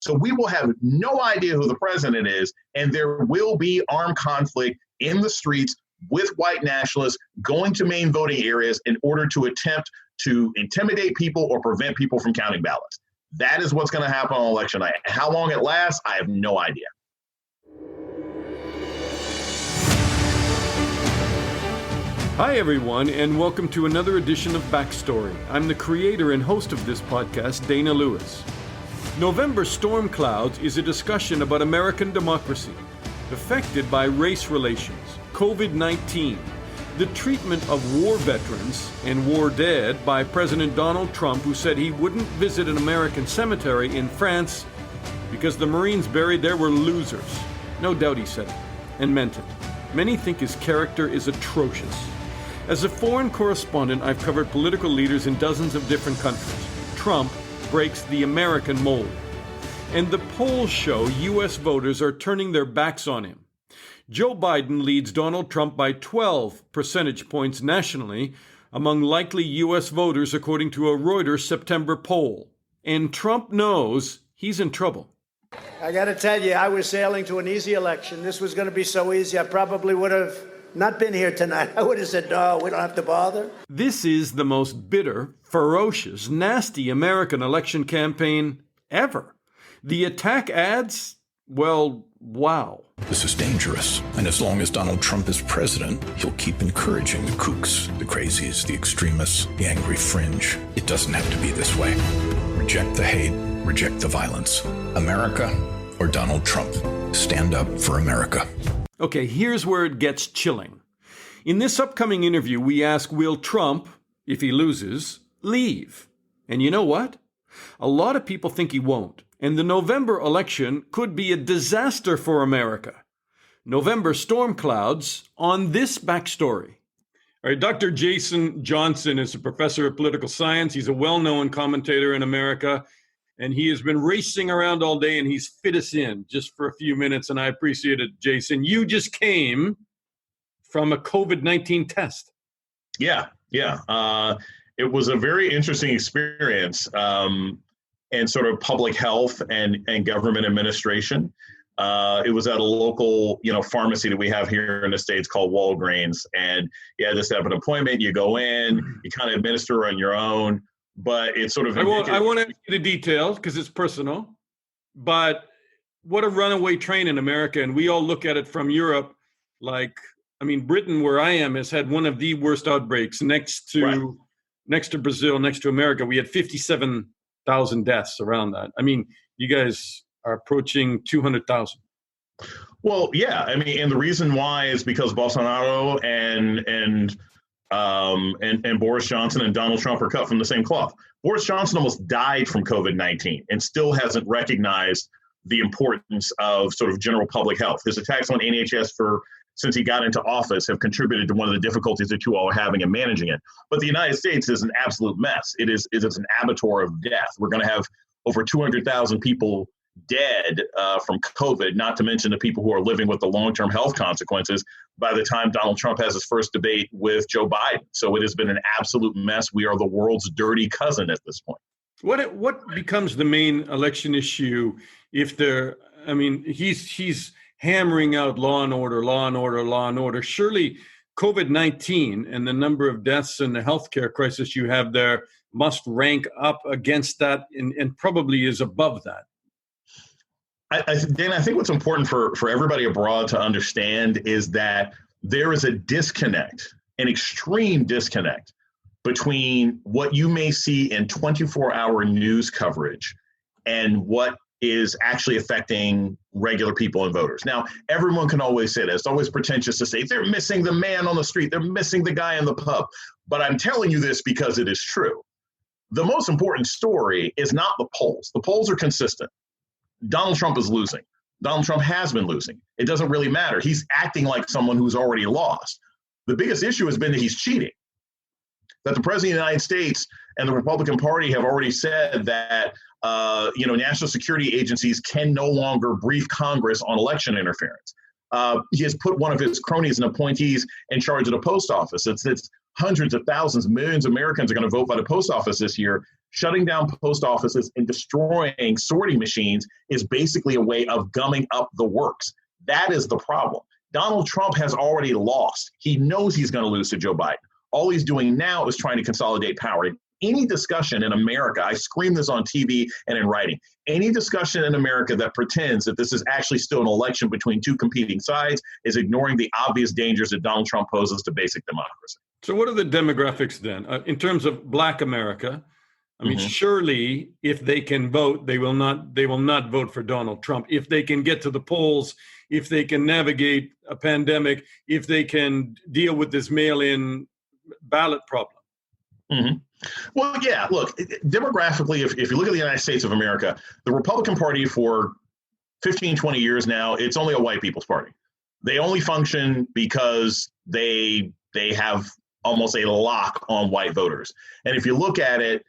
So we will have no idea who the president is, and there will be armed conflict in the streets with white nationalists going to main voting areas in order to attempt to intimidate people or prevent people from counting ballots. That is what's going to happen on election night. How long it lasts, I have no idea. Hi, everyone, and welcome to another edition of Backstory. I'm the creator and host of this podcast, Dana Lewis. November Storm Clouds is a discussion about American democracy, affected by race relations, COVID-19, the treatment of war veterans and war dead by President Donald Trump, who said he wouldn't visit an American cemetery in France because the Marines buried there were losers. No doubt he said it, and meant it. Many think his character is atrocious. As a foreign correspondent, I've covered political leaders in dozens of different countries. Trump breaks the American mold. And the polls show U.S. voters are turning their backs on him. Joe Biden leads Donald Trump by 12 percentage points nationally among likely U.S. voters, according to a Reuters September poll. And Trump knows he's in trouble. I got to tell you, I was sailing to an easy election. This was going to be so easy, I probably would have not been here tonight. I would have said, no, we don't have to bother. This is the most bitter, ferocious, nasty American election campaign ever. The attack ads, well, wow. This is dangerous. And as long as Donald Trump is president, he'll keep encouraging the kooks, the crazies, the extremists, the angry fringe. It doesn't have to be this way. Reject the hate, reject the violence. America or Donald Trump. Stand up for America. Okay, here's where it gets chilling. In this upcoming interview, we ask, will Trump, if he loses, leave? And you know what? A lot of people think he won't. And the November election could be a disaster for America. November storm clouds on this backstory. All right, Dr. Jason Johnson is a professor of political science. He's a well-known commentator in America. And he has been racing around all day, and he's fit us in just for a few minutes, and I appreciate it, Jason. You just came from a COVID-19 test. Yeah. It was a very interesting experience, and sort of public health and government administration. It was at a local, pharmacy that we have here in the States called Walgreens, and you had to set up an appointment. You go in, you kind of administer on your own. But it's sort of... I want to get the details because it's personal. But what a runaway train in America. And we all look at it from Europe. Britain, where I am, has had one of the worst outbreaks next to Brazil, next to America. We had 57,000 deaths around that. You guys are approaching 200,000. Well, yeah. And the reason why is because Bolsonaro and Boris Johnson and Donald Trump are cut from the same cloth. Boris Johnson almost died from COVID-19 and still hasn't recognized the importance of sort of general public health. His attacks on NHS since he got into office have contributed to one of the difficulties that you all are having in managing it. But the United States is an absolute mess. It's an abattoir of death. We're going to have over 200,000 people dead from COVID, not to mention the people who are living with the long-term health consequences by the time Donald Trump has his first debate with Joe Biden. So it has been an absolute mess. We are the world's dirty cousin at this point. What becomes the main election issue if he's hammering out law and order. Surely COVID-19 and the number of deaths and the healthcare crisis you have there must rank up against that and probably is above that. Dan, I think what's important for everybody abroad to understand is that there is a disconnect, an extreme disconnect between what you may see in 24-hour news coverage and what is actually affecting regular people and voters. Now, everyone can always say that. It's always pretentious to say they're missing the man on the street. They're missing the guy in the pub. But I'm telling you this because it is true. The most important story is not the polls. The polls are consistent. Donald Trump is losing. Donald Trump has been losing. It doesn't really matter. He's acting like someone who's already lost. The biggest issue has been that he's cheating. That the President of the United States and the Republican Party have already said that national security agencies can no longer brief Congress on election interference. He has put one of his cronies and appointees in charge of the post office. It's hundreds of thousands, millions of Americans are going to vote by the post office this year. shutting down post offices and destroying sorting machines is basically a way of gumming up the works. That is the problem. Donald Trump has already lost. He knows he's going to lose to Joe Biden. All he's doing now is trying to consolidate power. Any discussion in America, I scream this on TV and in writing, any discussion in America that pretends that this is actually still an election between two competing sides is ignoring the obvious dangers that Donald Trump poses to basic democracy. So what are the demographics then? In terms of Black America, I mean, surely if they can vote, they will not vote for Donald Trump. If they can get to the polls, if they can navigate a pandemic, if they can deal with this mail-in ballot problem. Well, yeah, look, demographically, if you look at the United States of America, the Republican Party for 15, 20 years now, it's only a white people's party. They only function because they have almost a lock on white voters. And if you look at it,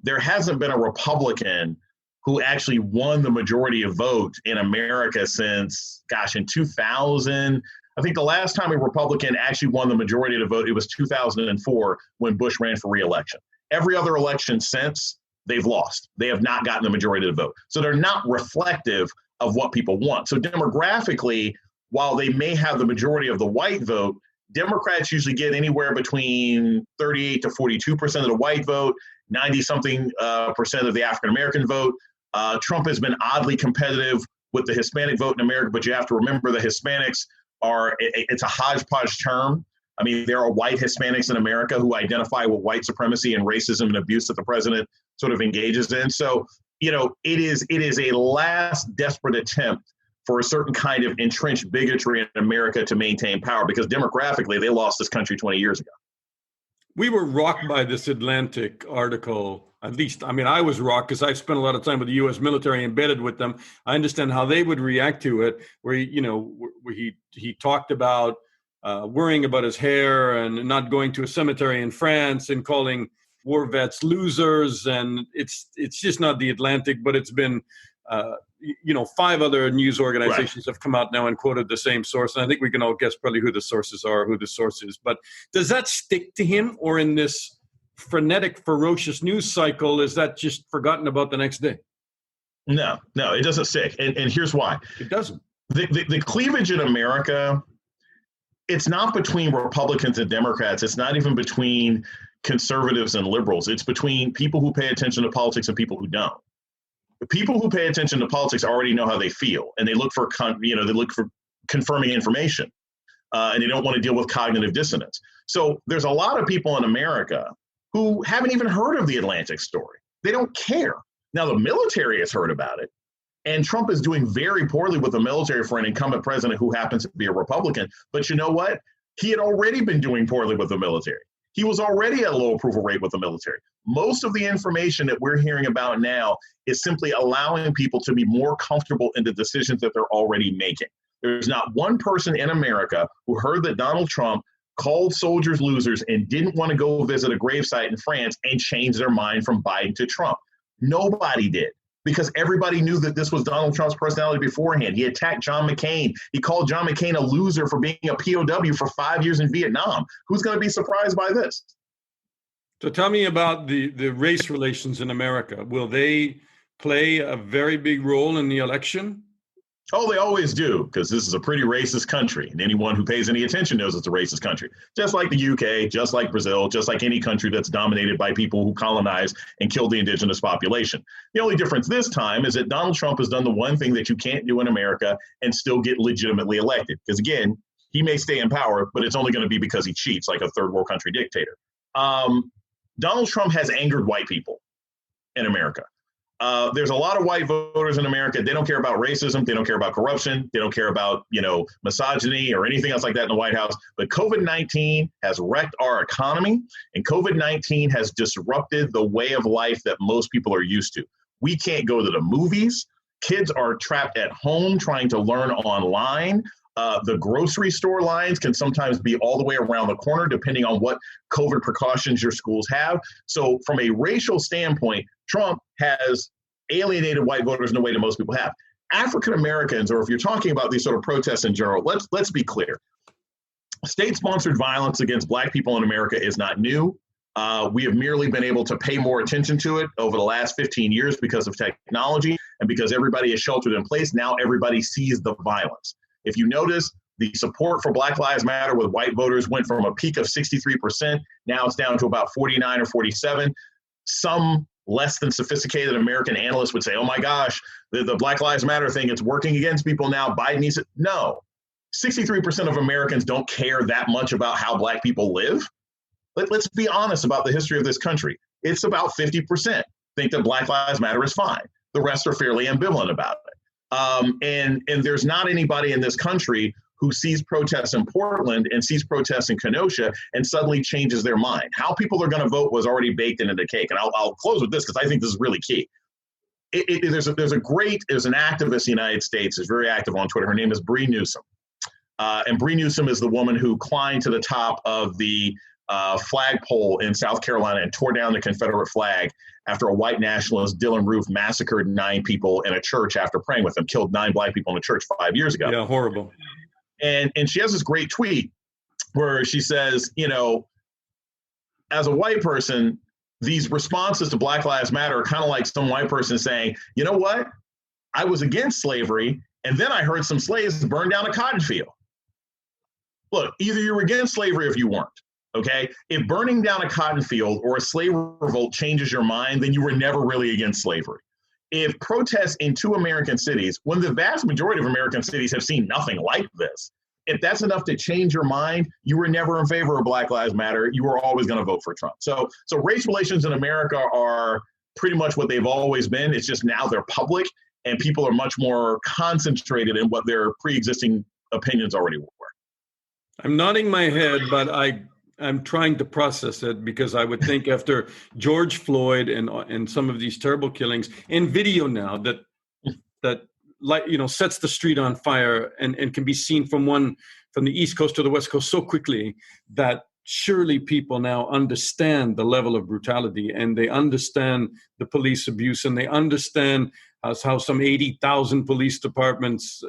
there hasn't been a Republican who actually won the majority of vote in America since, in 2000. I think the last time a Republican actually won the majority of the vote, it was 2004 when Bush ran for re-election. Every other election since, they've lost. They have not gotten the majority of the vote. So they're not reflective of what people want. So demographically, while they may have the majority of the white vote, Democrats usually get anywhere between 38 to 42% of the white vote, 90-something percent of the African-American vote. Trump has been oddly competitive with the Hispanic vote in America, but you have to remember the Hispanics it's a hodgepodge term. I mean, there are white Hispanics in America who identify with white supremacy and racism and abuse that the president sort of engages in. So, it is a last desperate attempt for a certain kind of entrenched bigotry in America to maintain power, because demographically, they lost this country 20 years ago. We were rocked by this Atlantic article. At least, I mean, I was rocked because I spent a lot of time with the U.S. military, embedded with them. I understand how they would react to it, where he talked about worrying about his hair and not going to a cemetery in France and calling war vets losers. And it's just not the Atlantic, but it's been 5 other news organizations have come out now and quoted the same source. And I think we can all guess probably who the sources are, who the source is. But does that stick to him, or in this frenetic, ferocious news cycle, is that just forgotten about the next day? No, it doesn't stick. And here's why. It doesn't. The cleavage in America, it's not between Republicans and Democrats. It's not even between conservatives and liberals. It's between people who pay attention to politics and people who don't. The people who pay attention to politics already know how they feel, and they look for confirming information, and they don't want to deal with cognitive dissonance. So there's a lot of people in America who haven't even heard of the Atlantic story. They don't care. Now, the military has heard about it, and Trump is doing very poorly with the military for an incumbent president who happens to be a Republican. But you know what? He had already been doing poorly with the military. He was already at a low approval rate with the military. Most of the information that we're hearing about now is simply allowing people to be more comfortable in the decisions that they're already making. There's not one person in America who heard that Donald Trump called soldiers losers and didn't want to go visit a gravesite in France and change their mind from Biden to Trump. Nobody did, because everybody knew that this was Donald Trump's personality beforehand. He attacked John McCain. He called John McCain a loser for being a POW for 5 years in Vietnam. Who's going to be surprised by this? So tell me about the race relations in America. Will they play a very big role in the election? Oh, they always do, because this is a pretty racist country, and anyone who pays any attention knows it's a racist country. Just like the UK, just like Brazil, just like any country that's dominated by people who colonize and kill the indigenous population. The only difference this time is that Donald Trump has done the one thing that you can't do in America and still get legitimately elected. Because again, he may stay in power, but it's only going to be because he cheats like a third world country dictator. Donald Trump has angered white people in America. There's a lot of white voters in America. They don't care about racism. They don't care about corruption. They don't care about, misogyny or anything else like that in the White House. But COVID-19 has wrecked our economy, and COVID-19 has disrupted the way of life that most people are used to. We can't go to the movies. Kids are trapped at home trying to learn online. The grocery store lines can sometimes be all the way around the corner, depending on what COVID precautions your schools have. So from a racial standpoint, Trump has alienated white voters in a way that most people have. African Americans, or if you're talking about these sort of protests in general, let's be clear. State-sponsored violence against Black people in America is not new. We have merely been able to pay more attention to it over the last 15 years because of technology and because everybody is sheltered in place. Now everybody sees the violence. If you notice, the support for Black Lives Matter with white voters went from a peak of 63%. Now it's down to about 49 or 47. Some less than sophisticated American analysts would say, oh my gosh, the Black Lives Matter thing, it's working against people now. Biden needs it. No, 63% of Americans don't care that much about how Black people live. Let's be honest about the history of this country. It's about 50% think that Black Lives Matter is fine. The rest are fairly ambivalent about it. And there's not anybody in this country who sees protests in Portland and sees protests in Kenosha and suddenly changes their mind. How people are going to vote was already baked into the cake. And I'll close with this because I think this is really key. There's an activist in the United States who's very active on Twitter. Her name is Bree Newsom. And Bree Newsom is the woman who climbed to the top of the flagpole in South Carolina and tore down the Confederate flag after a white nationalist, Dylan Roof, massacred 9 people in a church after praying with them, killed 9 Black people in a church 5 years ago. Yeah, horrible. And she has this great tweet where she says, you know, as a white person, these responses to Black Lives Matter are kind of like some white person saying, you know what? I was against slavery, and then I heard some slaves burn down a cotton field. Look, either you were against slavery or if you weren't. Okay, if burning down a cotton field or a slave revolt changes your mind, then you were never really against slavery. If protests in 2 American cities, when the vast majority of American cities have seen nothing like this, if that's enough to change your mind, you were never in favor of Black Lives Matter. You were always going to vote for Trump. So race relations in America are pretty much what they've always been. It's just now they're public and people are much more concentrated in what their pre-existing opinions already were. I'm nodding my head, but I'm trying to process it because I would think after George Floyd and some of these terrible killings in video now that like, you know, sets the street on fire and can be seen from the East Coast to the West Coast so quickly that surely people now understand the level of brutality and they understand the police abuse and they understand how some 80,000 police departments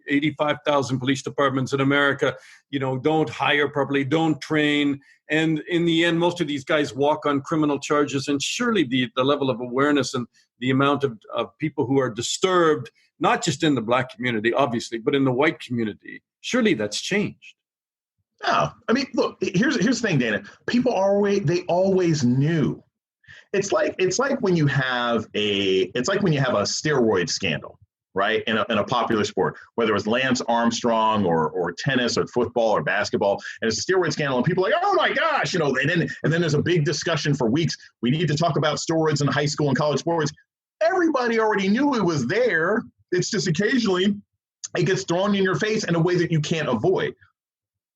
85,000 police departments in America, you know, don't hire properly, don't train. And in the end, most of these guys walk on criminal charges. And surely the level of awareness and the amount of people who are disturbed, not just in the Black community, obviously, but in the white community, surely that's changed. No, I mean, look, here's the thing, Dana. People always knew. It's like when you have a steroid scandal. Right, in a popular sport, whether it's Lance Armstrong or tennis or football or basketball, and it's a steroid scandal, and people are like, oh my gosh, you know, and then there's a big discussion for weeks. We need to talk about steroids in high school and college sports. Everybody already knew it was there. It's just occasionally it gets thrown in your face in a way that you can't avoid.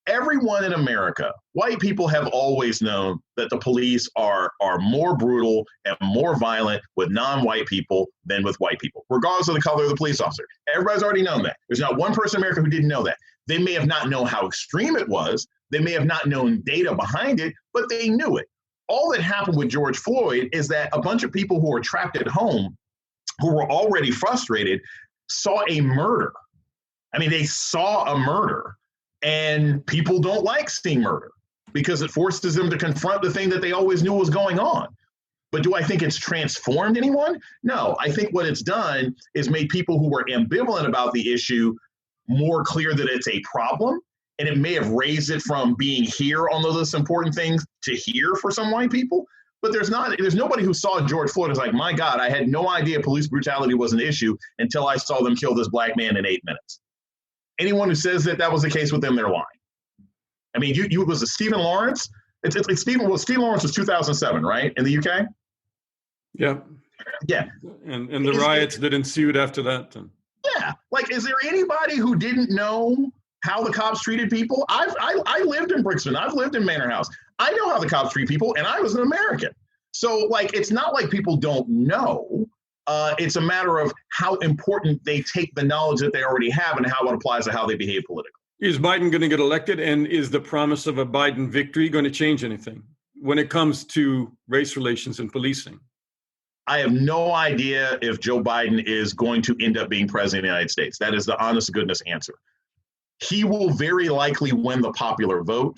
Everyone in America, white people have always known that the police are more brutal and more violent with non-white people than with white people, regardless of the color of the police officer. Everybody's already known that. There's not one person in America who didn't know that. They may have not known how extreme it was. They may have not known data behind it, but they knew it. All that happened with George Floyd is that a bunch of people who were trapped at home, who were already frustrated, saw a murder. I mean, they saw a murder. And people don't like seeing murder because it forces them to confront the thing that they always knew was going on. But do I think it's transformed anyone? No, I think what it's done is made people who were ambivalent about the issue more clear that it's a problem. And it may have raised it from being here on those important things to here for some white people. But there's nobody who saw George Floyd as like, my God, I had no idea police brutality was an issue until I saw them kill this Black man in 8 minutes. Anyone who says that was the case with them, they're lying. I mean, you was it Stephen Lawrence? It's Stephen Lawrence was 2007, right, in the UK? Yeah. Yeah. And the riots that ensued after that. Yeah. Like, is there anybody who didn't know how the cops treated people? I lived in Brixton. I've lived in Manor House. I know how the cops treat people, and I was an American. So, like, it's not like people don't know. It's a matter of how important they take the knowledge that they already have and how it applies to how they behave politically. Is Biden going to get elected? And is the promise of a Biden victory going to change anything when it comes to race relations and policing? I have no idea if Joe Biden is going to end up being president of the United States. That is the honest to goodness answer. He will very likely win the popular vote.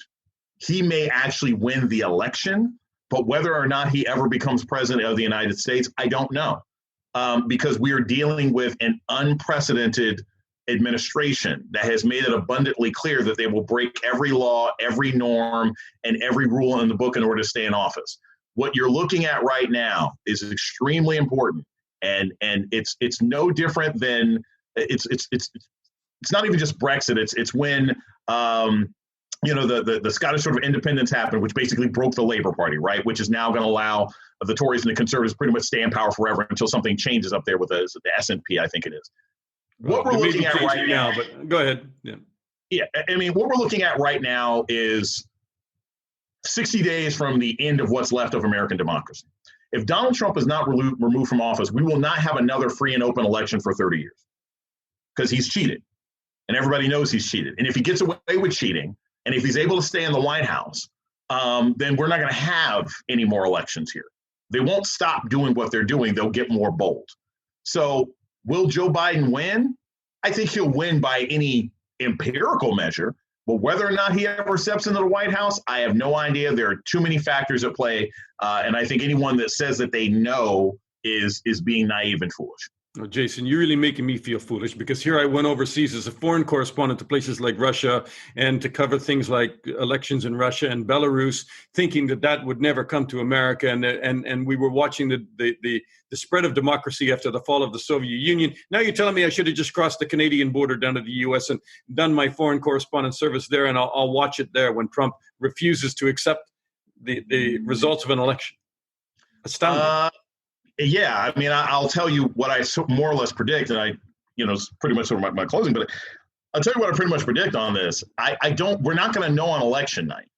He may actually win the election, But whether or not he ever becomes president of the United States, I don't know, because we are dealing with an unprecedented administration that has made it abundantly clear that they will break every law, every norm, and every rule in the book in order to stay in office. What you're looking at right now is extremely important, and it's no different than it's not even just Brexit. It's when the Scottish sort of independence happened, which basically broke the Labour Party, right? Which is now going to allow the Tories and the Conservatives pretty much stay in power forever until something changes up there with the SNP, I think it is. What we're looking at right now, but go ahead. Yeah, I mean, what we're looking at right now is 60 days from the end of what's left of American democracy. If Donald Trump is not removed from office, we will not have another free and open election for 30 years because he's cheated, and everybody knows he's cheated. And if he gets away with cheating, and if he's able to stay in the White House, then we're not going to have any more elections here. They won't stop doing what they're doing. They'll get more bold. So will Joe Biden win? I think he'll win by any empirical measure. But whether or not he ever steps into the White House, I have no idea. There are too many factors at play. And I think anyone that says that they know is being naive and foolish. Oh, Jason, you're really making me feel foolish, because here I went overseas as a foreign correspondent to places like Russia and to cover things like elections in Russia and Belarus, thinking that would never come to America. And we were watching the spread of democracy after the fall of the Soviet Union. Now you're telling me I should have just crossed the Canadian border down to the U.S. and done my foreign correspondent service there, and I'll watch it there when Trump refuses to accept the results of an election. Astounding. Yeah, I mean, I'll tell you what I more or less predict, and it's pretty much sort of my closing, but I'll tell you what I pretty much predict on this. We're not going to know on election night.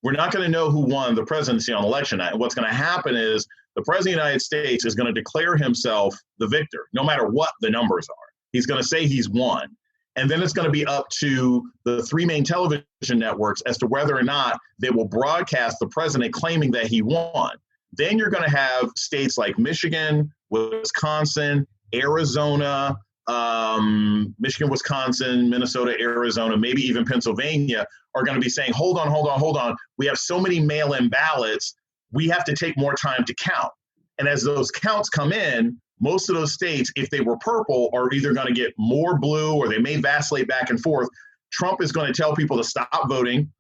We're not going to know who won the presidency on election night. And what's going to happen is the president of the United States is going to declare himself the victor, no matter what the numbers are. He's going to say he's won. And then it's going to be up to the three main television networks as to whether or not they will broadcast the president claiming that he won. Then you're going to have states like Michigan, Wisconsin, Arizona, Michigan, Wisconsin, Minnesota, Arizona, maybe even Pennsylvania are going to be saying, hold on. We have so many mail-in ballots. We have to take more time to count. And as those counts come in, most of those states, if they were purple, are either going to get more blue or they may vacillate back and forth. Trump is going to tell people to stop voting.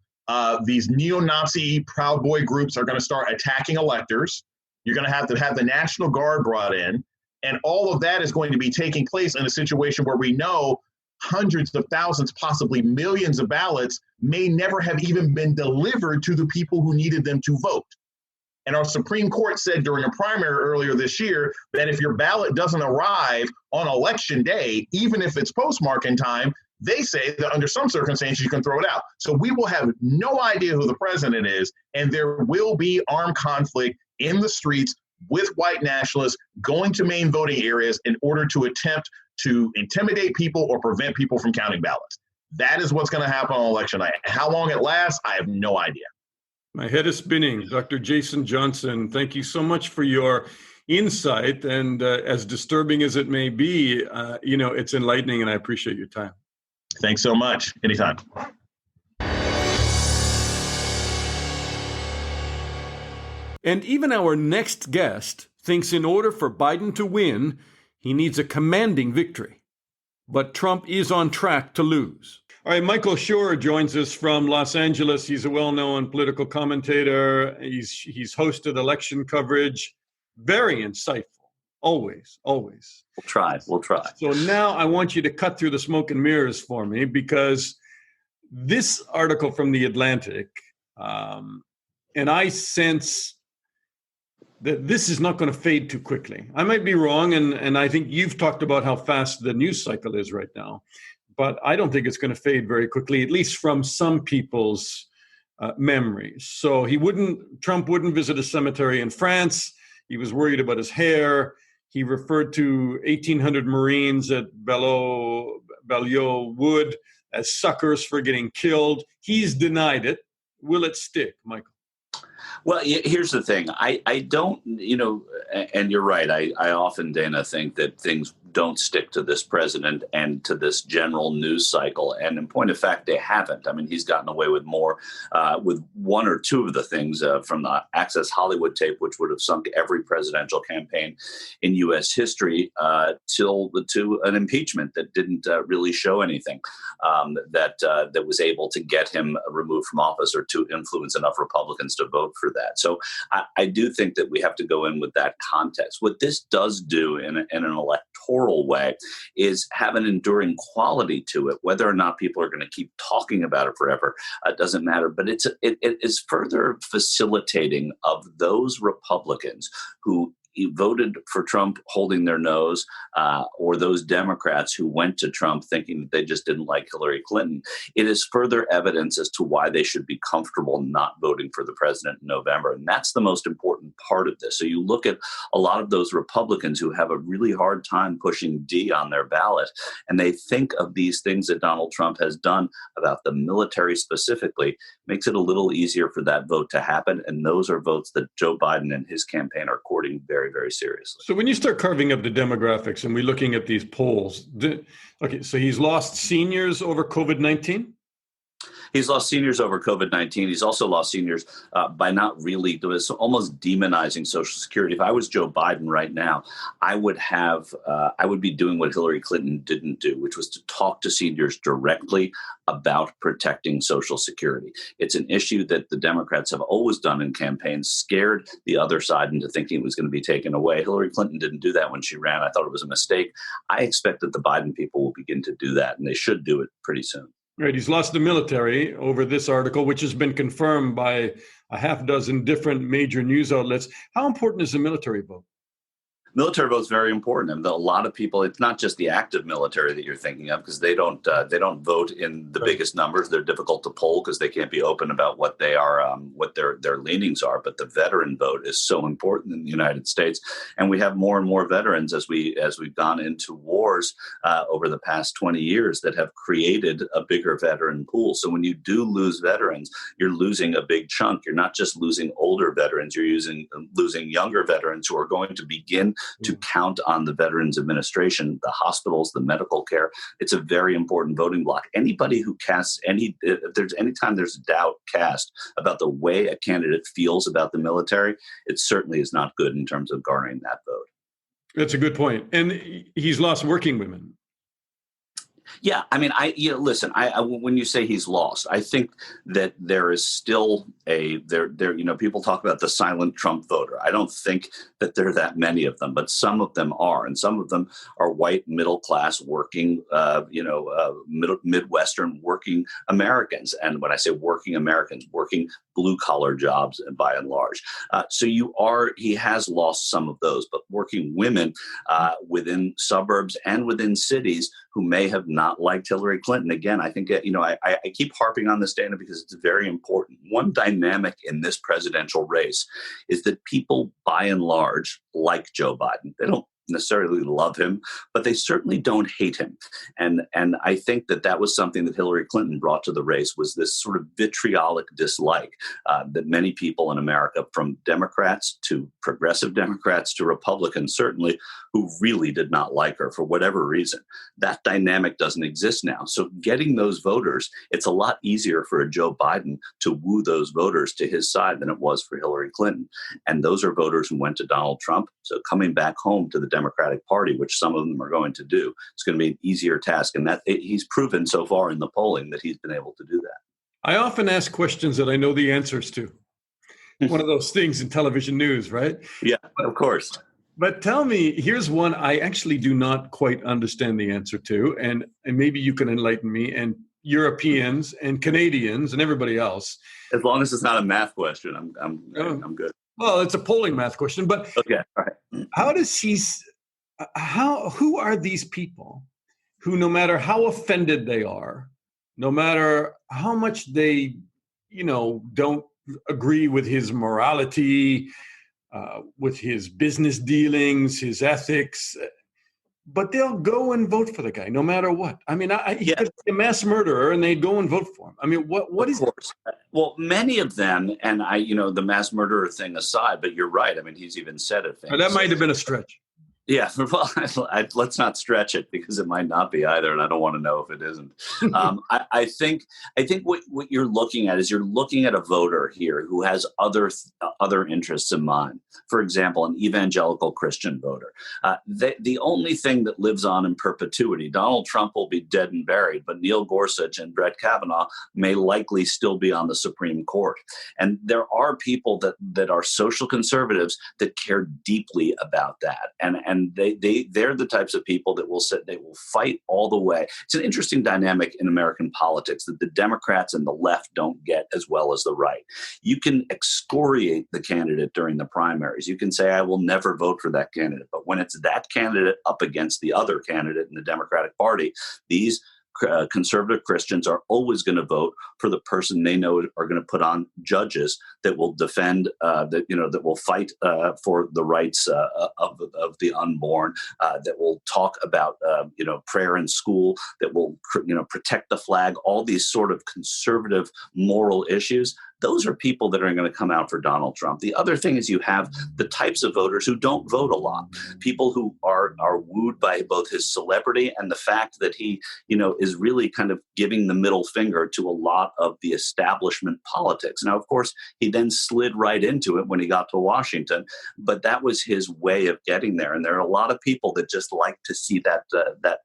These neo-Nazi Proud Boy groups are going to start attacking electors. You're going to have the National Guard brought in. And all of that is going to be taking place in a situation where we know hundreds of thousands, possibly millions of ballots may never have even been delivered to the people who needed them to vote. And our Supreme Court said during a primary earlier this year that if your ballot doesn't arrive on election day, even if it's postmark in time, they say that under some circumstances you can throw it out. So we will have no idea who the president is, and there will be armed conflict in the streets with white nationalists going to main voting areas in order to attempt to intimidate people or prevent people from counting ballots. That is what's going to happen on election night. How long it lasts, I have no idea. My head is spinning. Dr. Jason Johnson, thank you so much for your insight. And as disturbing as it may be, it's enlightening, and I appreciate your time. Thanks so much. Anytime. And even our next guest thinks in order for Biden to win, he needs a commanding victory. But Trump is on track to lose. All right, Michael Shure joins us from Los Angeles. He's a well-known political commentator. He's hosted election coverage. Very insightful. Always. We'll try. So now I want you to cut through the smoke and mirrors for me, because this article from The Atlantic, and I sense that this is not going to fade too quickly. I might be wrong, and I think you've talked about how fast the news cycle is right now, but I don't think it's going to fade very quickly, at least from some people's memories. So Trump wouldn't visit a cemetery in France. He was worried about his hair. He referred to 1,800 Marines at Beaulieu Wood as suckers for getting killed. He's denied it. Will it stick, Michael? Well, here's the thing. I don't, and you're right. I often, Dana, think that things don't stick to this president and to this general news cycle. And in point of fact, they haven't. I mean, he's gotten away with more, with one or two of the things from the Access Hollywood tape, which would have sunk every presidential campaign in U.S. history, to an impeachment that didn't really show anything that was able to get him removed from office or to influence enough Republicans to vote for that. So I do think that we have to go in with that context. What this does do in an electoral way is have an enduring quality to it. Whether or not people are going to keep talking about it forever doesn't matter. But it is further facilitating of those Republicans who voted for Trump holding their nose, or those Democrats who went to Trump thinking that they just didn't like Hillary Clinton. It is further evidence as to why they should be comfortable not voting for the president in November. And that's the most important part of this. So you look at a lot of those Republicans who have a really hard time pushing D on their ballot, and they think of these things that Donald Trump has done about the military specifically, makes it a little easier for that vote to happen. And those are votes that Joe Biden and his campaign are courting very, very seriously. So when you start carving up the demographics and we're looking at these polls, so he's lost seniors over COVID-19? He's lost seniors over COVID-19. He's also lost seniors by not really doing this, almost demonizing Social Security. If I was Joe Biden right now, I would be doing what Hillary Clinton didn't do, which was to talk to seniors directly about protecting Social Security. It's an issue that the Democrats have always done in campaigns, scared the other side into thinking it was going to be taken away. Hillary Clinton didn't do that when she ran. I thought it was a mistake. I expect that the Biden people will begin to do that, and they should do it pretty soon. Right. He's lost the military over this article, which has been confirmed by a half dozen different major news outlets. How important is the military vote? Military vote is very important. I mean, a lot of people, it's not just the active military that you're thinking of, because they don't vote in the biggest numbers. They're difficult to poll because they can't be open about what they are, what their leanings are. But the veteran vote is so important in the United States, and we have more and more veterans as we've gone into wars over the past 20 years that have created a bigger veteran pool. So when you do lose veterans, you're losing a big chunk. You're not just losing older veterans; you're losing younger veterans who are going to begin to count on the Veterans Administration, the hospitals, the medical care. It's a very important voting block. Anybody who casts anytime there's doubt cast about the way a candidate feels about the military, it certainly is not good in terms of garnering that vote. That's a good point. And he's lost working women. Yeah, I mean, listen. When you say he's lost, I think that there is still people talk about the silent Trump voter. I don't think that there are that many of them, but some of them are, and some of them are white, middle class, working, Midwestern working Americans. And when I say working Americans, working blue collar jobs, and by and large, he has lost some of those, but working women within suburbs and within cities who may have not liked Hillary Clinton. Again, I think, I keep harping on this, Dana, because it's very important. One dynamic in this presidential race is that people, by and large, like Joe Biden. They don't necessarily love him, but they certainly don't hate him. And I think that was something that Hillary Clinton brought to the race, was this sort of vitriolic dislike that many people in America, from Democrats to progressive Democrats to Republicans, certainly, who really did not like her for whatever reason. That dynamic doesn't exist now. So getting those voters, it's a lot easier for a Joe Biden to woo those voters to his side than it was for Hillary Clinton. And those are voters who went to Donald Trump. So coming back home to the Democratic Party, which some of them are going to do, it's going to be an easier task. And he's proven so far in the polling that he's been able to do that. I often ask questions that I know the answers to. One of those things in television news, right? Yeah, of course. But tell me, here's one I actually do not quite understand the answer to, and maybe you can enlighten me, and Europeans and Canadians and everybody else. As long as it's not a math question, I'm good. Well, it's a polling math question, but okay, all right. Who are these people who, no matter how offended they are, no matter how much they, don't agree with his morality, with his business dealings, his ethics, but they'll go and vote for the guy no matter what. I mean, he could be a mass murderer and they'd go and vote for him. I mean, what is it? Well, many of them, and the mass murderer thing aside, but you're right. I mean, he's even said it. That might have been a stretch. Yeah, well, let's not stretch it because it might not be either, and I don't want to know if it isn't. I think what you're looking at is you're looking at a voter here who has other interests in mind. For example, an evangelical Christian voter. The only thing that lives on in perpetuity, Donald Trump will be dead and buried, but Neil Gorsuch and Brett Kavanaugh may likely still be on the Supreme Court. And there are people that are social conservatives that care deeply about that, and they're the types of people that will fight all the way. It's an interesting dynamic in American politics that the Democrats and the left don't get as well as the right. You can excoriate the candidate during the primaries. You can say, I will never vote for that candidate. But when it's that candidate up against the other candidate in the Democratic Party, these conservative Christians are always going to vote for the person they know are going to put on judges that will defend, that will fight for the rights of the unborn, that will talk about, prayer in school, that will, protect the flag, all these sort of conservative moral issues. Those are people that are going to come out for Donald Trump. The other thing is you have the types of voters who don't vote a lot, people who are wooed by both his celebrity and the fact that he, is really kind of giving the middle finger to a lot of the establishment politics. Now, of course, he then slid right into it when he got to Washington, but that was his way of getting there. And there are a lot of people that just like to see that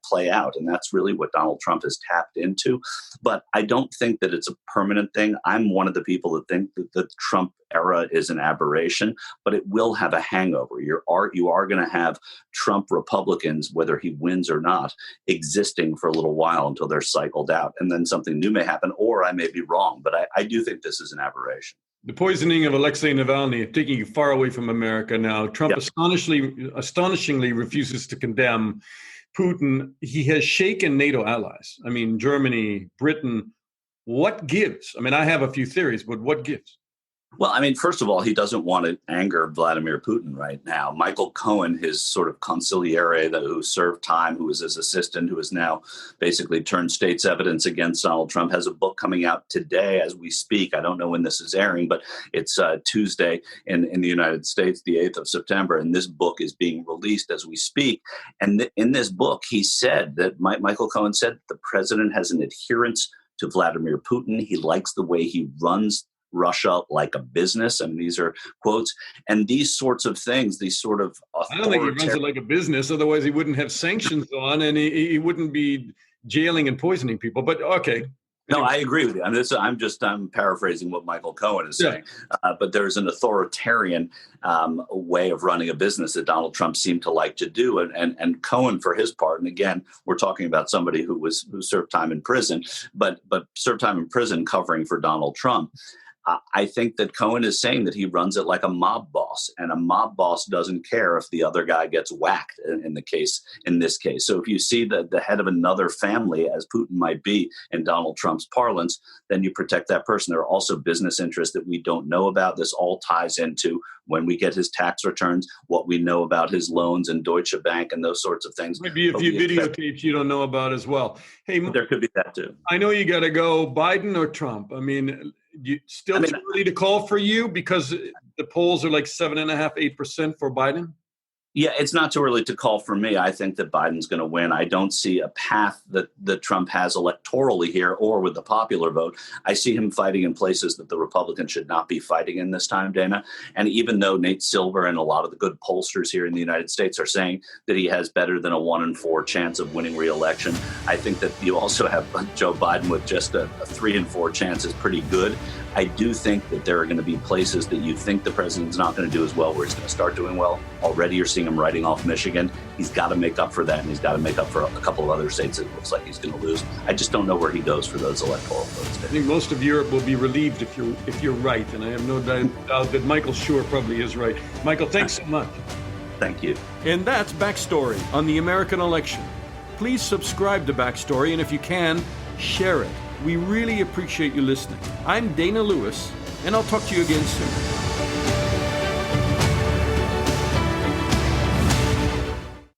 play out. And that's really what Donald Trump has tapped into. But I don't think that it's a permanent thing. I'm one of the people that think that the Trump era is an aberration, but it will have a hangover. You are going to have Trump Republicans, whether he wins or not, existing for a little while until they're cycled out. And then something new may happen, or I may be wrong. But I do think this is an aberration. The poisoning of Alexei Navalny, taking you far away from America now. Trump astonishingly refuses to condemn Putin. He has shaken NATO allies. I mean, Germany, Britain. What gives? I mean, I have a few theories, but what gives? Well, I mean, first of all, he doesn't want to anger Vladimir Putin right now. Michael Cohen, his sort of consigliere who served time, who was his assistant, who has now basically turned state's evidence against Donald Trump, has a book coming out today as we speak. I don't know when this is airing, but it's Tuesday in the United States, the 8th of September. And this book is being released as we speak. And in this book, he said that Michael Cohen said the president has an adherence to Vladimir Putin. He likes the way he runs Russia like a business. And these are quotes. And these sorts of things, these sort of I don't think he runs it like a business. Otherwise, he wouldn't have sanctions on, and he wouldn't be jailing and poisoning people. But okay. No, I agree with you. I'm paraphrasing what Michael Cohen is saying. Yeah. But there's an authoritarian way of running a business that Donald Trump seemed to like to do. And Cohen, for his part, and again, we're talking about somebody who served time in prison, but served time in prison covering for Donald Trump. I think that Cohen is saying that he runs it like a mob boss, and a mob boss doesn't care if the other guy gets whacked in this case. So if you see the head of another family, as Putin might be in Donald Trump's parlance, then you protect that person. There are also business interests that we don't know about. This all ties into when we get his tax returns, what we know about his loans in Deutsche Bank and those sorts of things. Maybe a few videotapes you don't know about as well. Hey, there could be that too. I know you got to go. Biden or Trump? I mean, too early to call for you because the polls are like 7.5%, 8% for Biden? Yeah, it's not too early to call for me. I think that Biden's going to win. I don't see a path that Trump has electorally here or with the popular vote. I see him fighting in places that the Republicans should not be fighting in this time, Dana. And even though Nate Silver and a lot of the good pollsters here in the United States are saying that he has better than a 1 in 4 chance of winning re-election, I think that you also have Joe Biden with just a 3 in 4 chance is pretty good. I do think that there are going to be places that you think the president's not going to do as well, where he's going to start doing well. Already you're seeing him writing off Michigan. He's got to make up for that, and he's got to make up for a couple of other states it looks like he's going to lose. I just don't know where he goes for those electoral votes. I think most of Europe will be relieved if you're right, and I have no doubt that Michael Shure probably is right. Michael, thanks so much. Thank you. And that's Backstory on the American election. Please subscribe to Backstory, and if you can, share it. We really appreciate you listening. I'm Dana Lewis, and I'll talk to you again soon.